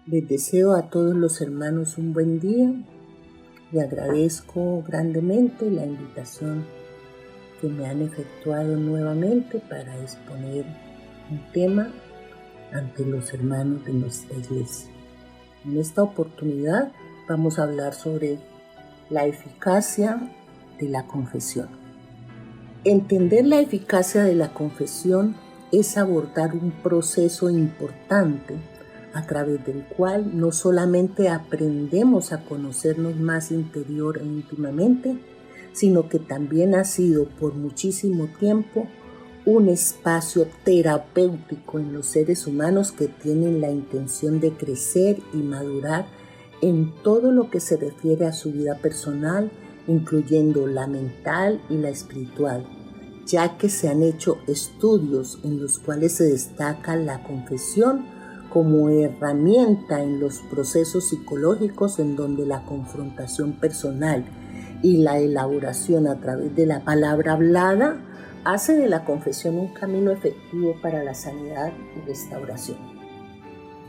Les deseo a todos los hermanos un buen día y agradezco grandemente la invitación que me han efectuado nuevamente para exponer un tema ante los hermanos de nuestra iglesia. En esta oportunidad vamos a hablar sobre la eficacia de la confesión. Entender la eficacia de la confesión es abordar un proceso importante a través del cual no solamente aprendemos a conocernos más interior e íntimamente, sino que también ha sido por muchísimo tiempo un espacio terapéutico en los seres humanos que tienen la intención de crecer y madurar en todo lo que se refiere a su vida personal, incluyendo la mental y la espiritual, ya que se han hecho estudios en los cuales se destaca la confesión como herramienta en los procesos psicológicos en donde la confrontación personal y la elaboración a través de la palabra hablada hace de la confesión un camino efectivo para la sanidad y restauración.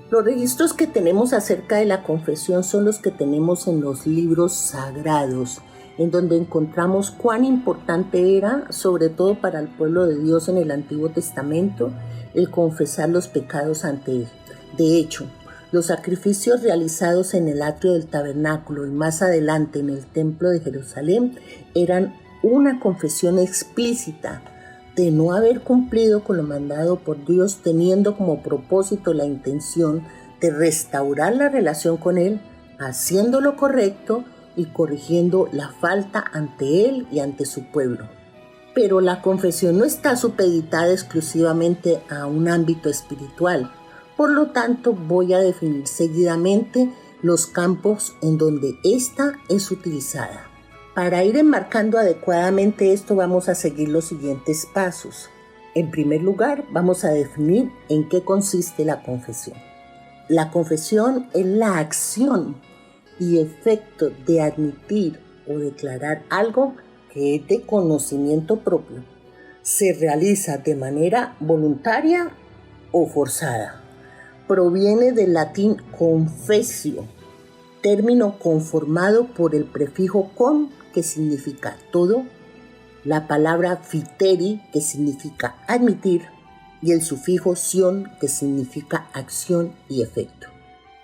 Los registros que tenemos acerca de la confesión son los que tenemos en los libros sagrados, en donde encontramos cuán importante era, sobre todo para el pueblo de Dios en el Antiguo Testamento, el confesar los pecados ante Él. De hecho, los sacrificios realizados en el atrio del tabernáculo y más adelante en el templo de Jerusalén eran una confesión explícita de no haber cumplido con lo mandado por Dios, teniendo como propósito la intención de restaurar la relación con Él, haciendo lo correcto y corrigiendo la falta ante Él y ante su pueblo. Pero la confesión no está supeditada exclusivamente a un ámbito espiritual. Por lo tanto, voy a definir seguidamente los campos en donde ésta es utilizada. Para ir enmarcando adecuadamente esto, vamos a seguir los siguientes pasos. En primer lugar, vamos a definir en qué consiste la confesión. La confesión es la acción y efecto de admitir o declarar algo que es de conocimiento propio. Se realiza de manera voluntaria o forzada. Proviene del latín confessio, término conformado por el prefijo con, que significa todo, la palabra fiteri, que significa admitir, y el sufijo sion, que significa acción y efecto.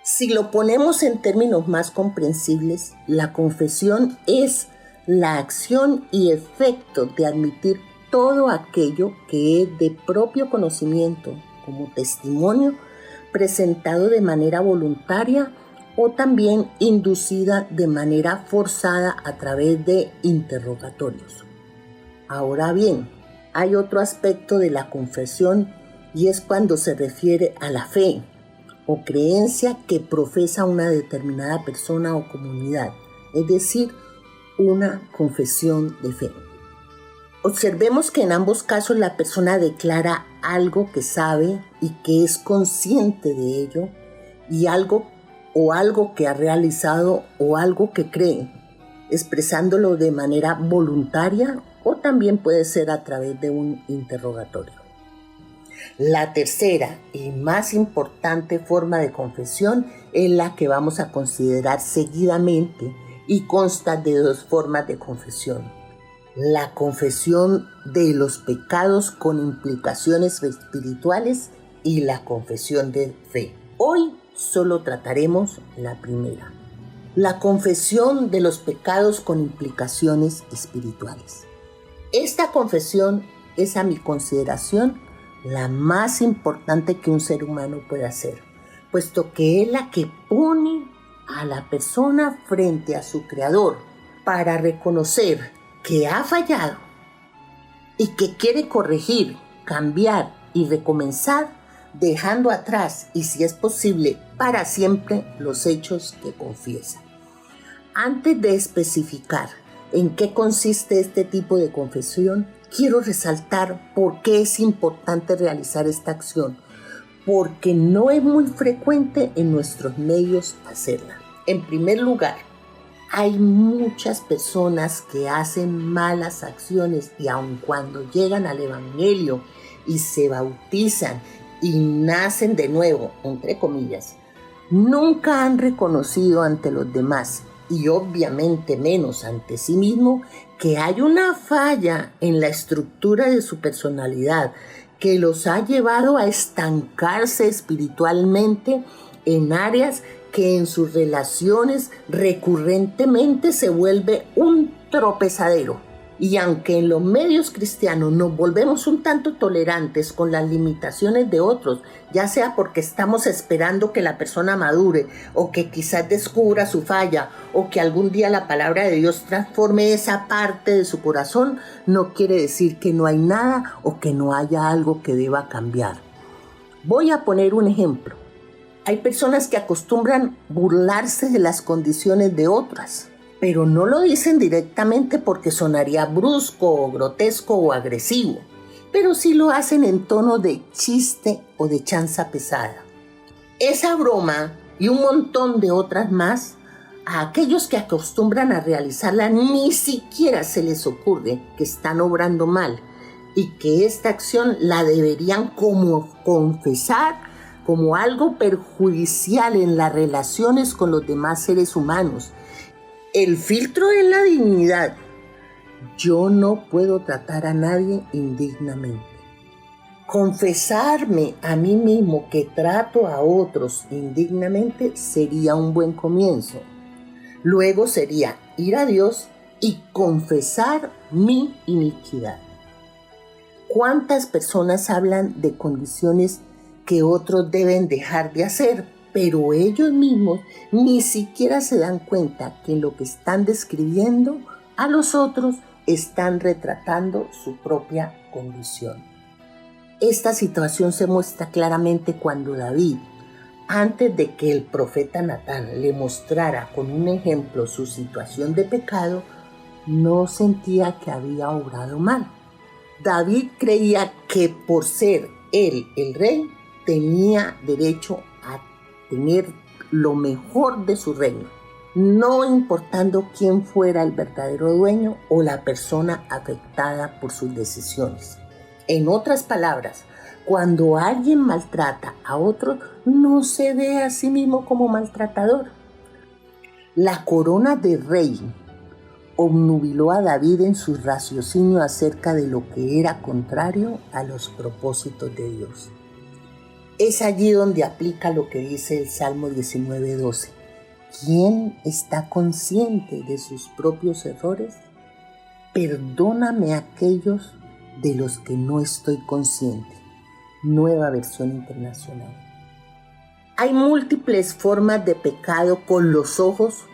Si lo ponemos en términos más comprensibles, la confesión es la acción y efecto de admitir todo aquello que es de propio conocimiento, como testimonio, presentado de manera voluntaria o también inducida de manera forzada a través de interrogatorios. Ahora bien, hay otro aspecto de la confesión y es cuando se refiere a la fe o creencia que profesa una determinada persona o comunidad, es decir, una confesión de fe. Observemos que en ambos casos la persona declara algo que sabe y que es consciente de ello y algo que ha realizado o algo que cree, expresándolo de manera voluntaria o también puede ser a través de un interrogatorio. La tercera y más importante forma de confesión es la que vamos a considerar seguidamente y consta de dos formas de confesión. La confesión de los pecados con implicaciones espirituales y la confesión de fe. Hoy solo trataremos la primera, la confesión de los pecados con implicaciones espirituales. Esta confesión es, a mi consideración, la más importante que un ser humano puede hacer, puesto que es la que pone a la persona frente a su Creador para reconocer que ha fallado y que quiere corregir, cambiar y recomenzar, dejando atrás y, si es posible, para siempre los hechos que confiesa. Antes de especificar en qué consiste este tipo de confesión, quiero resaltar por qué es importante realizar esta acción, porque no es muy frecuente en nuestros medios hacerla. En primer lugar, hay muchas personas que hacen malas acciones y aun cuando llegan al Evangelio y se bautizan y nacen de nuevo, entre comillas, nunca han reconocido ante los demás y obviamente menos ante sí mismo que hay una falla en la estructura de su personalidad que los ha llevado a estancarse espiritualmente en áreas que en sus relaciones recurrentemente se vuelve un tropezadero. Y aunque en los medios cristianos nos volvemos un tanto tolerantes con las limitaciones de otros, ya sea porque estamos esperando que la persona madure, o que quizás descubra su falla, o que algún día la palabra de Dios transforme esa parte de su corazón, no quiere decir que no hay nada o que no haya algo que deba cambiar. Voy a poner un ejemplo. Hay personas que acostumbran burlarse de las condiciones de otras, pero no lo dicen directamente porque sonaría brusco o grotesco o agresivo, pero sí lo hacen en tono de chiste o de chanza pesada. Esa broma y un montón de otras más, a aquellos que acostumbran a realizarla ni siquiera se les ocurre que están obrando mal y que esta acción la deberían confesar como algo perjudicial en las relaciones con los demás seres humanos. El filtro es la dignidad. Yo no puedo tratar a nadie indignamente. Confesarme a mí mismo que trato a otros indignamente sería un buen comienzo. Luego sería ir a Dios y confesar mi iniquidad. ¿Cuántas personas hablan de condiciones que otros deben dejar de hacer, pero ellos mismos ni siquiera se dan cuenta que en lo que están describiendo a los otros están retratando su propia condición? Esta situación se muestra claramente cuando David, antes de que el profeta Natán le mostrara con un ejemplo su situación de pecado, no sentía que había obrado mal. David creía que por ser él el rey, tenía derecho a tener lo mejor de su reino, no importando quién fuera el verdadero dueño o la persona afectada por sus decisiones. En otras palabras, cuando alguien maltrata a otro, no se ve a sí mismo como maltratador. La corona de rey obnubiló a David en su raciocinio acerca de lo que era contrario a los propósitos de Dios. Es allí donde aplica lo que dice el Salmo 19:12. ¿Quién está consciente de sus propios errores? Perdóname aquellos de los que no estoy consciente. Nueva versión internacional. Hay múltiples formas de pecado con los ojos,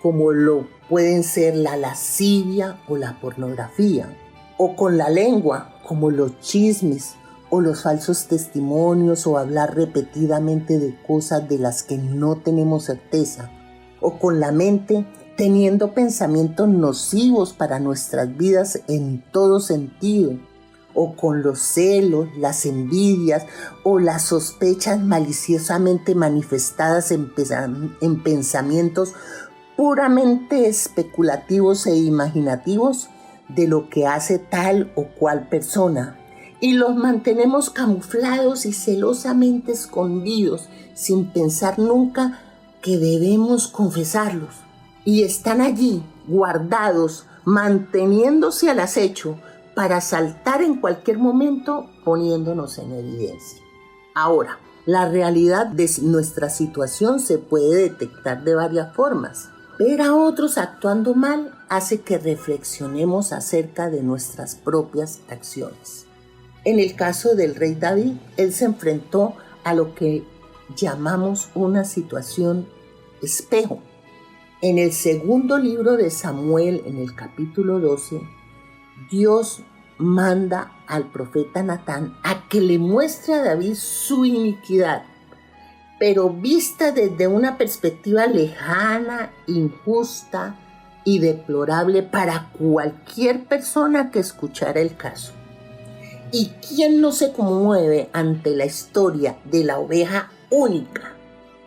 como lo pueden ser la lascivia o la pornografía, o con la lengua, como los chismes o los falsos testimonios, o hablar repetidamente de cosas de las que no tenemos certeza, o con la mente, teniendo pensamientos nocivos para nuestras vidas en todo sentido, o con los celos, las envidias o las sospechas maliciosamente manifestadas en pensamientos puramente especulativos e imaginativos de lo que hace tal o cual persona, y los mantenemos camuflados y celosamente escondidos sin pensar nunca que debemos confesarlos, y están allí guardados, manteniéndose al acecho para saltar en cualquier momento, poniéndonos en evidencia. Ahora, la realidad de nuestra situación se puede detectar de varias formas. Ver a otros actuando mal hace que reflexionemos acerca de nuestras propias acciones. En el caso del rey David, él se enfrentó a lo que llamamos una situación espejo. En el segundo libro de Samuel, en el capítulo 12, Dios manda al profeta Natán a que le muestre a David su iniquidad, pero vista desde una perspectiva lejana, injusta y deplorable para cualquier persona que escuchara el caso. ¿Y quién no se conmueve ante la historia de la oveja única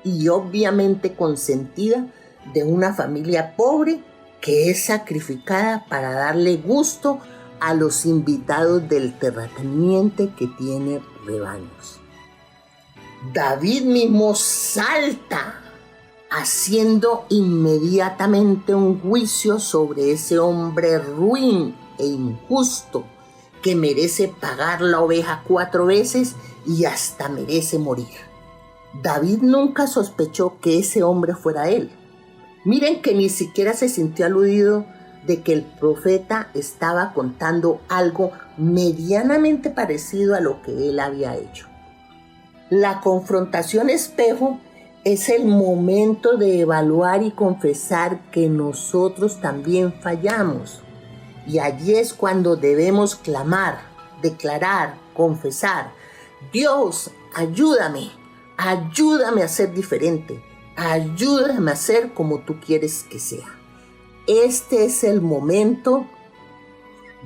y obviamente consentida de una familia pobre que es sacrificada para darle gusto a los invitados del terrateniente que tiene rebaños? David mismo salta haciendo inmediatamente un juicio sobre ese hombre ruin e injusto que merece pagar la oveja 4 veces y hasta merece morir. David nunca sospechó que ese hombre fuera él. Miren que ni siquiera se sintió aludido de que el profeta estaba contando algo medianamente parecido a lo que él había hecho. La confrontación espejo es el momento de evaluar y confesar que nosotros también fallamos. Y allí es cuando debemos clamar, declarar, confesar: Dios, ayúdame a ser diferente, ayúdame a ser como tú quieres que sea. Este es el momento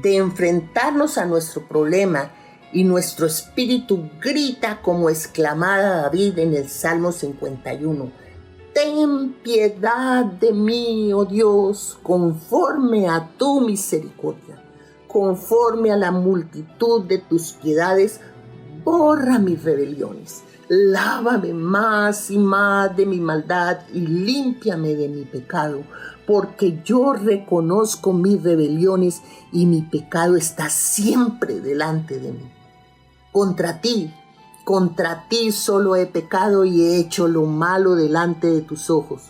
de enfrentarnos a nuestro problema y nuestro espíritu grita como exclamaba David en el Salmo 51. Ten piedad de mí, oh Dios, conforme a tu misericordia, conforme a la multitud de tus piedades, borra mis rebeliones. Lávame más y más de mi maldad y límpiame de mi pecado, porque yo reconozco mis rebeliones y mi pecado está siempre delante de mí. Contra ti solo he pecado y he hecho lo malo delante de tus ojos,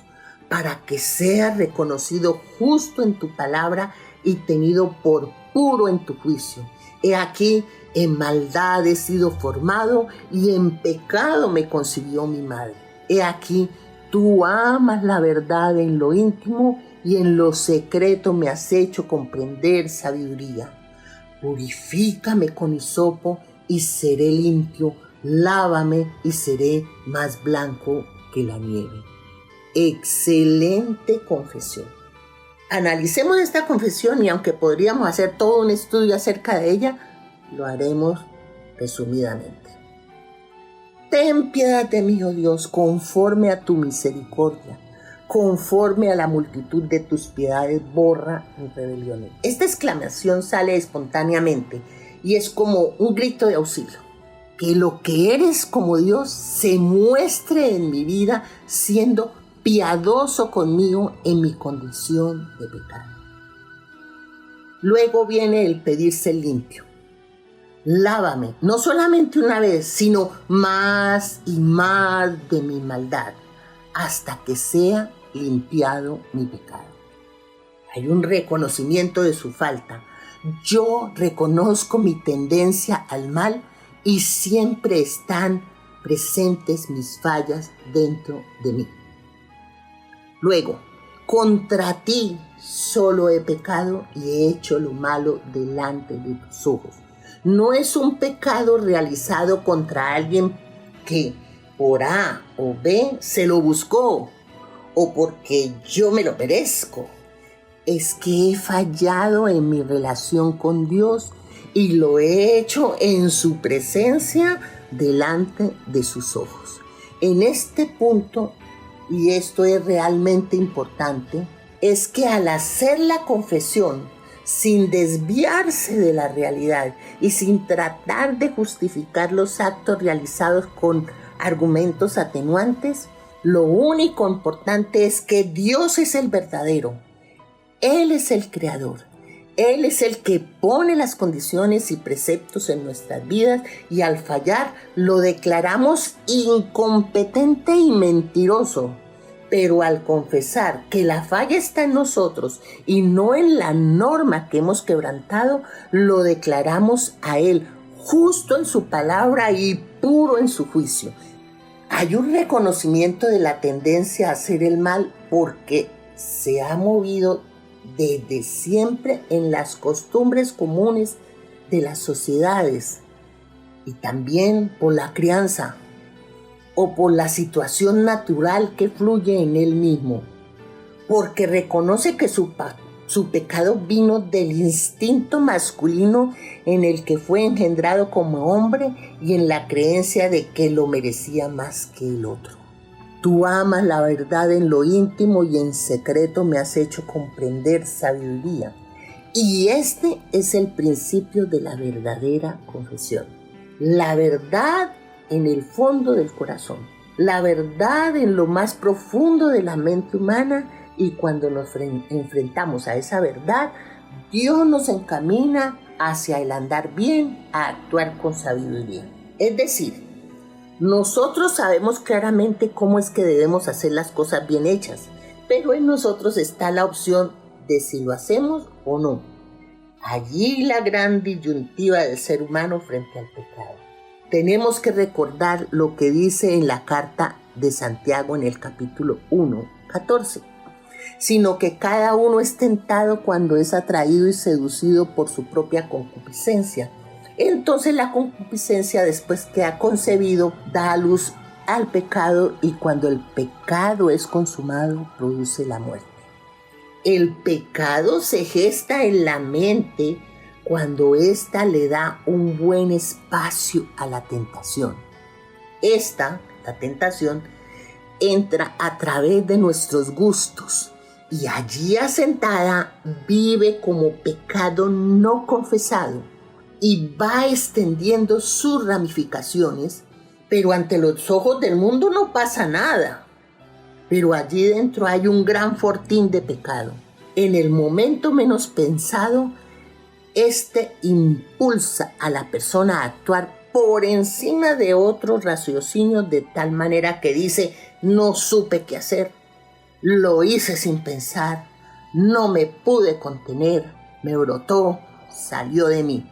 para que sea reconocido justo en tu palabra y tenido por puro en tu juicio. He aquí, en maldad he sido formado y en pecado me concibió mi madre. He aquí, tú amas la verdad en lo íntimo y en lo secreto me has hecho comprender sabiduría. Purifícame con hisopo y seré limpio, lávame y seré más blanco que la nieve. Excelente confesión. Analicemos esta confesión y aunque podríamos hacer todo un estudio acerca de ella, lo haremos resumidamente. Ten piedad de mí, oh Dios, conforme a tu misericordia, conforme a la multitud de tus piedades, borra mis rebeliones. Esta exclamación sale espontáneamente y es como un grito de auxilio. Que lo que eres como Dios se muestre en mi vida siendo piadoso conmigo en mi condición de pecado. Luego viene el pedirse limpio. Lávame, no solamente una vez, sino más y más de mi maldad, hasta que sea limpiado mi pecado. Hay un reconocimiento de su falta. Yo reconozco mi tendencia al mal y siempre están presentes mis fallas dentro de mí. Luego, contra ti solo he pecado y he hecho lo malo delante de tus ojos. No es un pecado realizado contra alguien que por A o B se lo buscó o porque yo me lo merezco. Es que he fallado en mi relación con Dios y lo he hecho en su presencia delante de sus ojos. En este punto, y esto es realmente importante, es que al hacer la confesión sin desviarse de la realidad y sin tratar de justificar los actos realizados con argumentos atenuantes, lo único importante es que Dios es el verdadero. Él es el creador. Él es el que pone las condiciones y preceptos en nuestras vidas y al fallar lo declaramos incompetente y mentiroso. Pero al confesar que la falla está en nosotros y no en la norma que hemos quebrantado, lo declaramos a Él justo en su palabra y puro en su juicio. Hay un reconocimiento de la tendencia a hacer el mal porque se ha movido desde siempre en las costumbres comunes de las sociedades y también por la crianza o por la situación natural que fluye en él mismo, porque reconoce que su pecado vino del instinto masculino en el que fue engendrado como hombre y en la creencia de que lo merecía más que el otro. Tú amas la verdad en lo íntimo y en secreto me has hecho comprender sabiduría. Y este es el principio de la verdadera confesión. La verdad en el fondo del corazón. la verdad en lo más profundo de la mente humana, y cuando nos enfrentamos a esa verdad, Dios nos encamina hacia el andar bien, a actuar con sabiduría. Es decir, nosotros sabemos claramente cómo es que debemos hacer las cosas bien hechas, pero en nosotros está la opción de si lo hacemos o no. Allí la gran disyuntiva del ser humano frente al pecado. Tenemos que recordar lo que dice en la carta de Santiago en el capítulo 1, 14. Sino que cada uno es tentado cuando es atraído y seducido por su propia concupiscencia. Entonces la concupiscencia, después que ha concebido, da a luz al pecado, y cuando el pecado es consumado, produce la muerte. El pecado se gesta en la mente cuando ésta le da un buen espacio a la tentación. La tentación, entra a través de nuestros gustos y allí asentada vive como pecado no confesado y va extendiendo sus ramificaciones, pero ante los ojos del mundo no pasa nada. Pero allí dentro hay un gran fortín de pecado. En el momento menos pensado, impulsa a la persona a actuar por encima de otros raciocinios, de tal manera que dice: no supe qué hacer, lo hice sin pensar, no me pude contener, me brotó, salió de mí.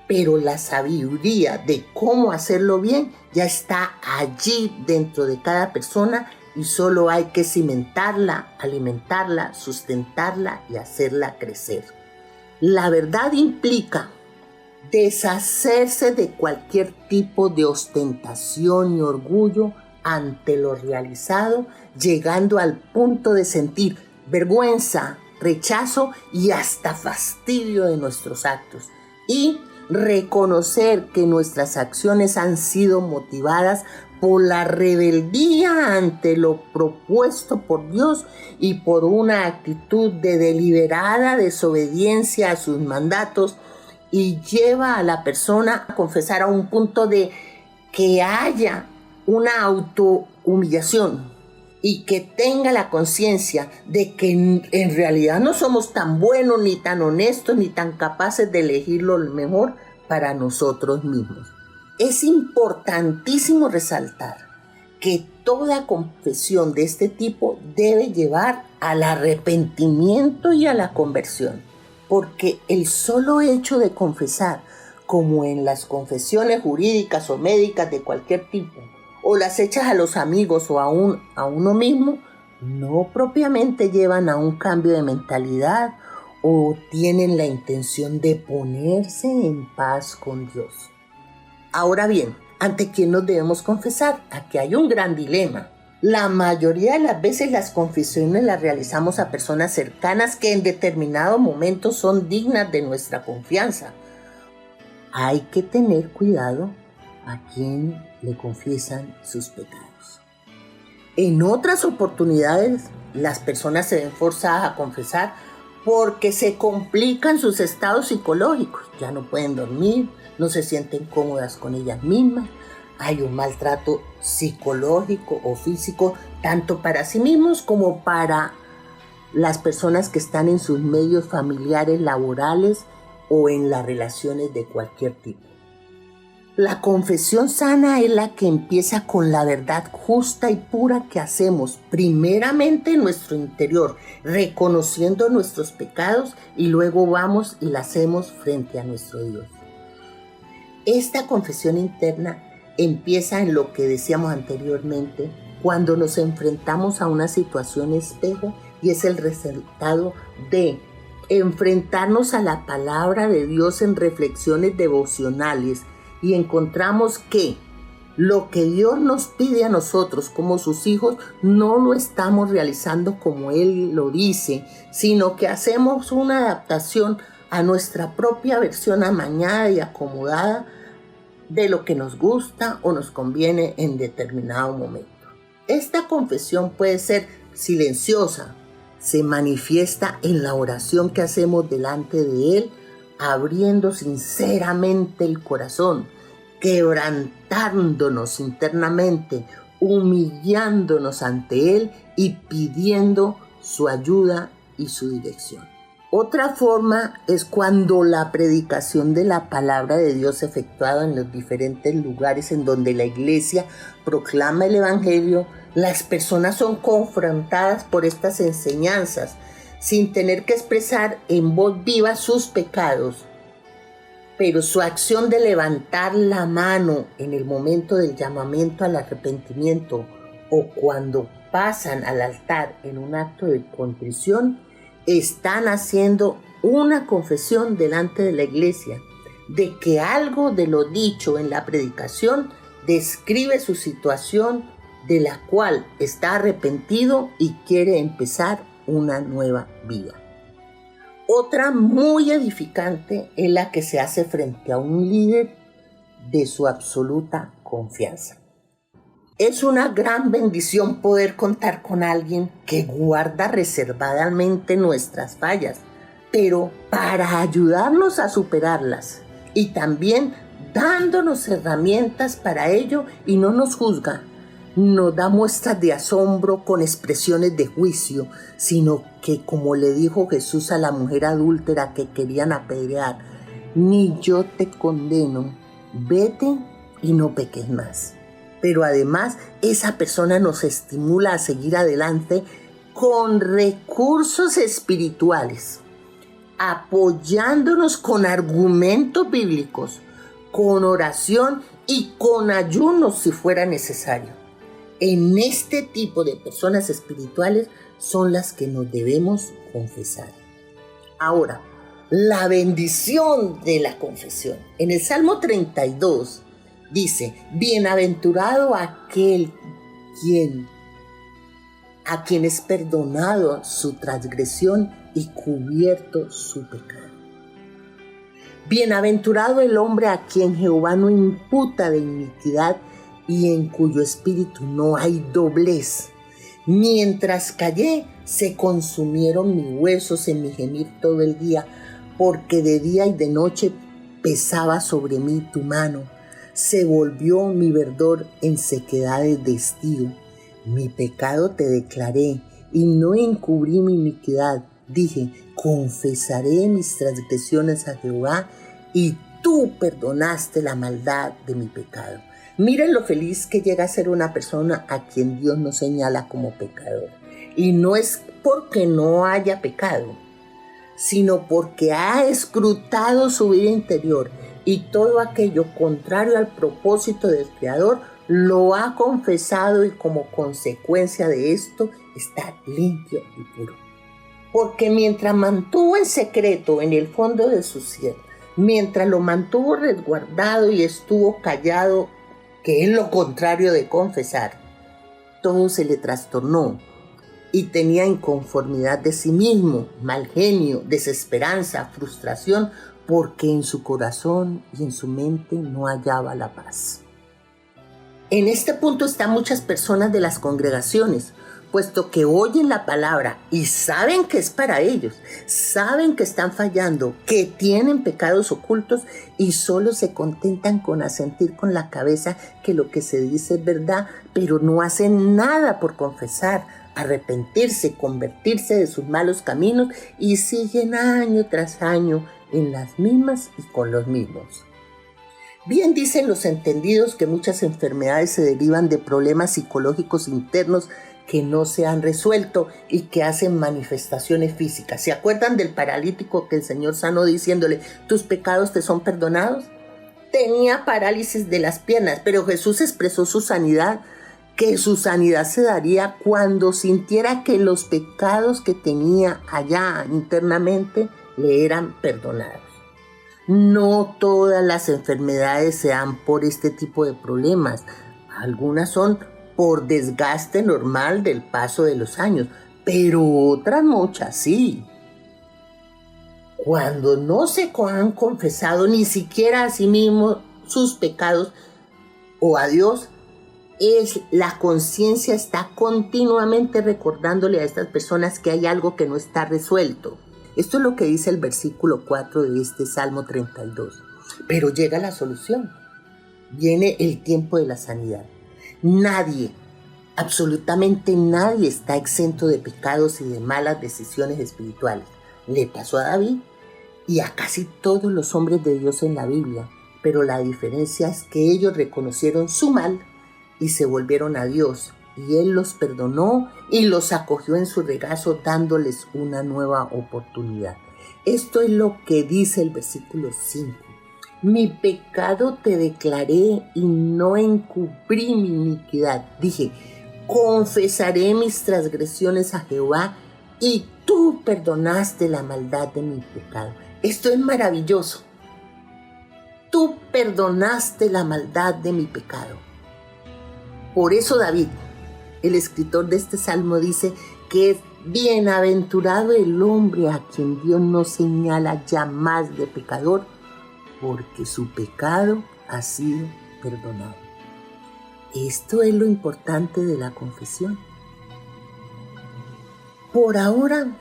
Pero la sabiduría de cómo hacerlo bien ya está allí dentro de cada persona, y solo hay que cimentarla, alimentarla, sustentarla y hacerla crecer. La verdad implica deshacerse de cualquier tipo de ostentación y orgullo ante lo realizado, llegando al punto de sentir vergüenza, rechazo y hasta fastidio de nuestros actos, y reconocer que nuestras acciones han sido motivadas por la rebeldía ante lo propuesto por Dios y por una actitud de deliberada desobediencia a sus mandatos, y lleva a la persona a confesar a un punto de que haya una autohumillación y que tenga la conciencia de que en realidad no somos tan buenos, ni tan honestos, ni tan capaces de elegir lo mejor para nosotros mismos. Es importantísimo resaltar que toda confesión de este tipo debe llevar al arrepentimiento y a la conversión, porque el solo hecho de confesar, como en las confesiones jurídicas o médicas de cualquier tipo, o las hechas a los amigos o a uno mismo, no propiamente llevan a un cambio de mentalidad o tienen la intención de ponerse en paz con Dios. Ahora bien, ¿ante quién nos debemos confesar? Aquí hay un gran dilema. La mayoría de las veces las confesiones las realizamos a personas cercanas que en determinados momentos son dignas de nuestra confianza. Hay que tener cuidado a quién le confiesan sus pecados. En otras oportunidades, las personas se ven forzadas a confesar porque se complican sus estados psicológicos. Ya no pueden dormir, no se sienten cómodas con ellas mismas. Hay un maltrato psicológico o físico, tanto para sí mismos como para las personas que están en sus medios familiares, laborales o en las relaciones de cualquier tipo. La confesión sana es la que empieza con la verdad justa y pura que hacemos primeramente en nuestro interior, reconociendo nuestros pecados, y luego vamos y la hacemos frente a nuestro Dios. Esta confesión interna empieza en lo que decíamos anteriormente, cuando nos enfrentamos a una situación espejo, y es el resultado de enfrentarnos a la palabra de Dios en reflexiones devocionales, y encontramos que lo que Dios nos pide a nosotros como sus hijos no lo estamos realizando como Él lo dice, sino que hacemos una adaptación a nuestra propia versión amañada y acomodada de lo que nos gusta o nos conviene en determinado momento. Esta confesión puede ser silenciosa, se manifiesta en la oración que hacemos delante de Él, abriendo sinceramente el corazón, quebrantándonos internamente humillándonos ante Él y pidiendo su ayuda y su dirección. Otra forma es cuando la predicación de la palabra de Dios efectuada en los diferentes lugares en donde la iglesia proclama el evangelio, las personas son confrontadas por estas enseñanzas sin tener que expresar en voz viva sus pecados. Pero su acción de levantar la mano en el momento del llamamiento al arrepentimiento o cuando pasan al altar en un acto de contrición, están haciendo una confesión delante de la iglesia de que algo de lo dicho en la predicación describe su situación de la cual está arrepentido y quiere empezar una nueva vida. Otra muy edificante es la que se hace frente a un líder de su absoluta confianza. Es una gran bendición poder contar con alguien que guarda reservadamente nuestras fallas, pero para ayudarnos a superarlas y también dándonos herramientas para ello y no nos juzga, nos da muestras de asombro con expresiones de juicio, sino que como le dijo Jesús a la mujer adúltera que querían apedrear, ni yo te condeno, vete y no peques más. Pero además esa persona nos estimula a seguir adelante con recursos espirituales, apoyándonos con argumentos bíblicos, con oración y con ayunos si fuera necesario. En este tipo de personas espirituales son las que nos debemos confesar. Ahora, la bendición de la confesión. En el Salmo 32 dice, bienaventurado aquel a quien es perdonado su transgresión y cubierto su pecado. Bienaventurado el hombre a quien Jehová no imputa de iniquidad y en cuyo espíritu no hay doblez. Mientras callé, se consumieron mis huesos en mi gemir todo el día, porque de día y de noche pesaba sobre mí tu mano. Se volvió mi verdor en sequedades de estío. Mi pecado te declaré y no encubrí mi iniquidad. Dije, confesaré mis transgresiones a Jehová y tú perdonaste la maldad de mi pecado. Miren lo feliz que llega a ser una persona a quien Dios no señala como pecador. Y no es porque no haya pecado, sino porque ha escrutado su vida interior y todo aquello contrario al propósito del Creador lo ha confesado y como consecuencia de esto está limpio y puro. Porque mientras mantuvo en secreto en el fondo de su ser, mientras lo mantuvo resguardado y estuvo callado, que es lo contrario de confesar, todo se le trastornó y tenía inconformidad de sí mismo, mal genio, desesperanza, frustración, porque en su corazón y en su mente no hallaba la paz. En este punto están muchas personas de las congregaciones, puesto que oyen la palabra y saben que es para ellos, saben que están fallando, que tienen pecados ocultos y solo se contentan con asentir con la cabeza que lo que se dice es verdad, pero no hacen nada por confesar, arrepentirse, convertirse de sus malos caminos y siguen año tras año en las mismas y con los mismos. Bien dicen los entendidos que muchas enfermedades se derivan de problemas psicológicos internos que no se han resuelto y que hacen manifestaciones físicas. ¿Se acuerdan del paralítico que el Señor sanó diciéndole, tus pecados te son perdonados? Tenía parálisis de las piernas, pero Jesús expresó su sanidad, que su sanidad se daría cuando sintiera que los pecados que tenía allá internamente le eran perdonados. No todas las enfermedades se dan por este tipo de problemas. Algunas son por desgaste normal del paso de los años, pero otras muchas sí. Cuando no se han confesado ni siquiera a sí mismos sus pecados o a Dios, la conciencia está continuamente recordándole a estas personas que hay algo que no está resuelto. Esto es lo que dice el versículo 4 de este Salmo 32. Pero llega la solución. Viene el tiempo de la sanidad. Nadie, Absolutamente nadie está exento de pecados y de malas decisiones espirituales. Le pasó a David y a casi todos los hombres de Dios en la Biblia, pero la diferencia es que ellos reconocieron su mal y se volvieron a Dios, y Él los perdonó y los acogió en su regazo, dándoles una nueva oportunidad. Esto es lo que dice el versículo 5. Mi pecado te declaré y no encubrí mi iniquidad. Dije, confesaré mis transgresiones a Jehová y tú perdonaste la maldad de mi pecado. Esto es maravilloso. Tú perdonaste la maldad de mi pecado. Por eso David, el escritor de este salmo, dice que es bienaventurado el hombre a quien Dios no señala ya más de pecador, porque su pecado ha sido perdonado. Esto es lo importante de la confesión. Por ahora,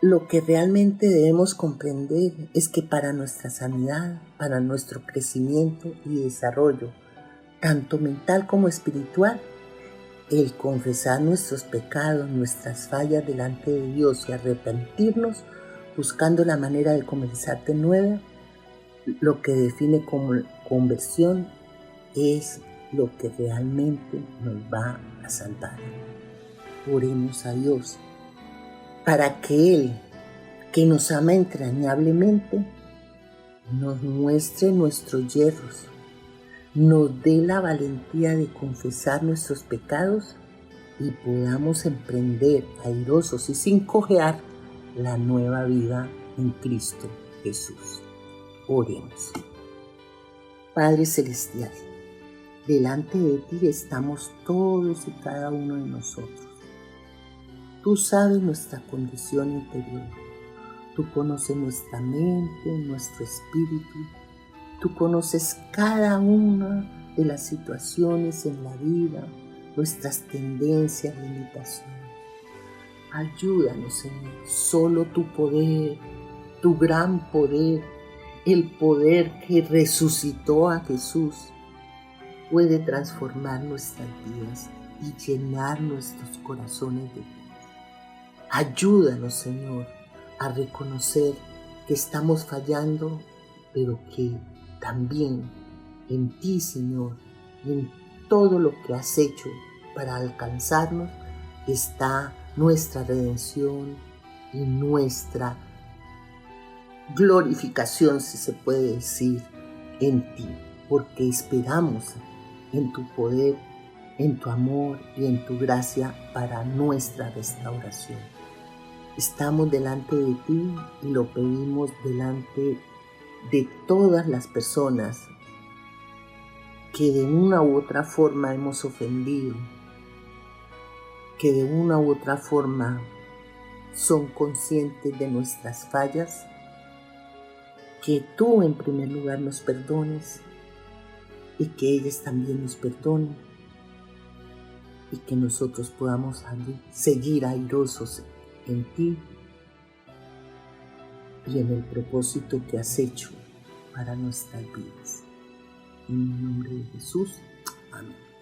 lo que realmente debemos comprender es que para nuestra sanidad, para nuestro crecimiento y desarrollo, tanto mental como espiritual, el confesar nuestros pecados, nuestras fallas delante de Dios y arrepentirnos, buscando la manera de comenzar de nuevo, lo que define como conversión es lo que realmente nos va a salvar. Oremos a Dios para que Él, que nos ama entrañablemente, nos muestre nuestros yerros, nos dé la valentía de confesar nuestros pecados y podamos emprender airosos y sin cojear la nueva vida en Cristo Jesús. Oremos. Padre Celestial, delante de ti estamos todos y cada uno de nosotros. Tú sabes nuestra condición interior. Tú conoces nuestra mente, nuestro espíritu. Tú conoces cada una de las situaciones en la vida, nuestras tendencias, limitaciones. Ayúdanos, Señor. Solo tu poder, tu gran poder, el poder que resucitó a Jesús, puede transformar nuestras vidas y llenar nuestros corazones de paz. Ayúdanos, Señor, a reconocer que estamos fallando, pero que también en ti, Señor, en todo lo que has hecho para alcanzarnos, está nuestra redención y nuestra glorificación, si se puede decir, en ti, porque esperamos en tu poder, en tu amor y en tu gracia para nuestra restauración. Estamos delante de ti y lo pedimos delante de todas las personas que de una u otra forma hemos ofendido, que de una u otra forma son conscientes de nuestras fallas, que tú en primer lugar nos perdones y que ellas también nos perdonen y que nosotros podamos seguir airosos en ti y en el propósito que has hecho para nuestras vidas. En el nombre de Jesús. Amén.